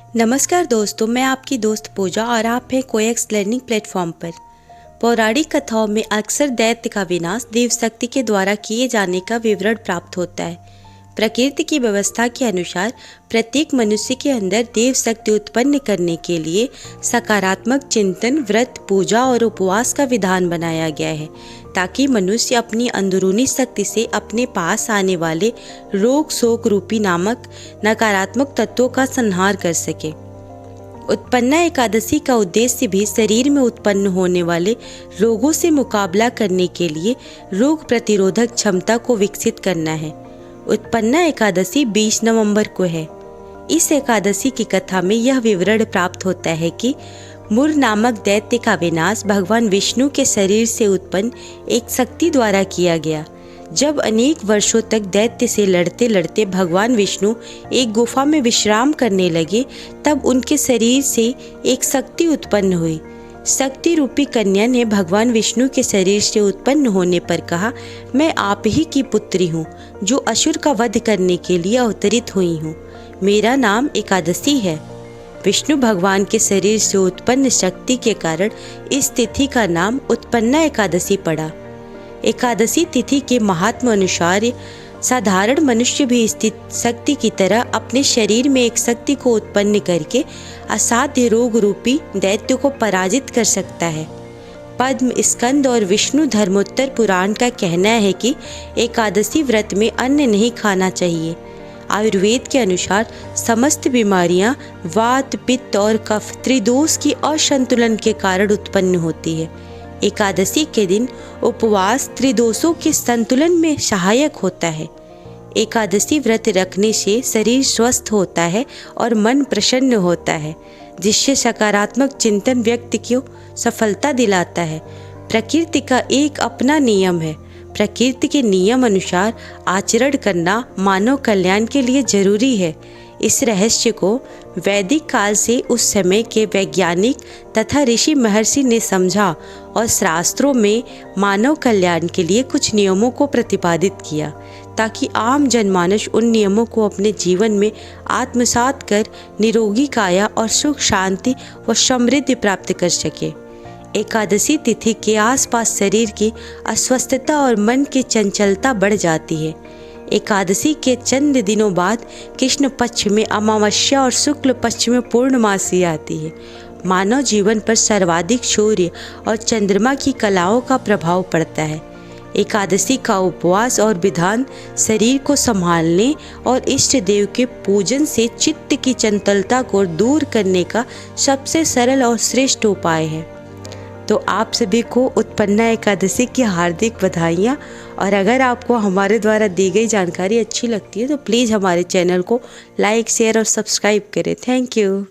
नमस्कार दोस्तों, मैं आपकी दोस्त पूजा और आप हैं कोएक्स लर्निंग प्लेटफॉर्म पर। पौराणिक कथाओं में अक्सर दैत्य का विनाश देव शक्ति के द्वारा किए जाने का विवरण प्राप्त होता है। प्रकृति की व्यवस्था के अनुसार प्रत्येक मनुष्य के अंदर देव शक्ति उत्पन्न करने के लिए सकारात्मक चिंतन, व्रत, पूजा और उपवास का विधान बनाया गया है, ताकि मनुष्य अपनी अंदरूनी शक्ति से अपने पास आने वाले रोग शोक रूपी नामक नकारात्मक तत्वों का संहार कर सके। उत्पन्ना एकादशी का उद्देश्य भी शरीर में उत्पन्न होने वाले रोगों से मुकाबला करने के लिए रोग प्रतिरोधक क्षमता को विकसित करना है। उत्पन्ना एकादशी 20 नवंबर को है। इस एकादशी की कथा में यह विवरण प्राप्त होता है कि मुर नामक दैत्य का विनाश भगवान विष्णु के शरीर से उत्पन्न एक शक्ति द्वारा किया गया। जब अनेक वर्षों तक दैत्य से लड़ते लड़ते भगवान विष्णु एक गुफा में विश्राम करने लगे, तब उनके शरीर से एक शक्ति उत्पन्न हुई। शक्ति रूपी कन्या ने भगवान विष्णु के शरीर से उत्पन्न होने पर कहा, मैं आप ही की पुत्री हूँ, जो असुर का वध करने के लिए अवतरित हुई हूँ। मेरा नाम एकादशी है। विष्णु भगवान के शरीर से उत्पन्न शक्ति के कारण इस तिथि का नाम उत्पन्ना एकादशी पड़ा। एकादशी तिथि के महात्म अनुसार साधारण मनुष्य भी इस शक्ति की तरह अपने शरीर में एक शक्ति को उत्पन्न करके असाध्य रोग रूपी दैत्य को पराजित कर सकता है। पद्म, स्कंद और विष्णु धर्मोत्तर पुराण का कहना है कि एकादशी व्रत में अन्न नहीं खाना चाहिए। आयुर्वेद के अनुसार समस्त बीमारियां वात, पित्त और कफ त्रिदोष की असंतुलन के कारण उत्पन्न होती है। एकादशी के दिन उपवास त्रिदोषों के संतुलन में सहायक होता है। एकादशी व्रत रखने से शरीर स्वस्थ होता है और मन प्रसन्न होता है, जिससे सकारात्मक चिंतन व्यक्ति को सफलता दिलाता है। प्रकृति का एक अपना नियम है। प्रकृति के नियम अनुसार आचरण करना मानव कल्याण के लिए जरूरी है। इस रहस्य को वैदिक काल से उस समय के वैज्ञानिक तथा ऋषि महर्षि ने समझा और शास्त्रों में मानव कल्याण के लिए कुछ नियमों को प्रतिपादित किया, ताकि आम जनमानस उन नियमों को अपने जीवन में आत्मसात कर निरोगी काया और सुख, शांति व समृद्धि प्राप्त कर सके। एकादशी तिथि के आसपास शरीर की अस्वस्थता और मन की चंचलता बढ़ जाती है। एकादशी के चंद दिनों बाद कृष्ण पक्ष में अमावस्या और शुक्ल पक्ष में पूर्णमासी आती है। मानव जीवन पर सर्वाधिक सूर्य और चंद्रमा की कलाओं का प्रभाव पड़ता है। एकादशी का उपवास और विधान शरीर को संभालने और इष्ट देव के पूजन से चित्त की चंचलता को दूर करने का सबसे सरल और श्रेष्ठ उपाय है। तो आप सभी को उत्पन्ना एकादशी की हार्दिक बधाइयाँ। और अगर आपको हमारे द्वारा दी गई जानकारी अच्छी लगती है तो प्लीज़ हमारे चैनल को लाइक, शेयर और सब्सक्राइब करें। Thank you.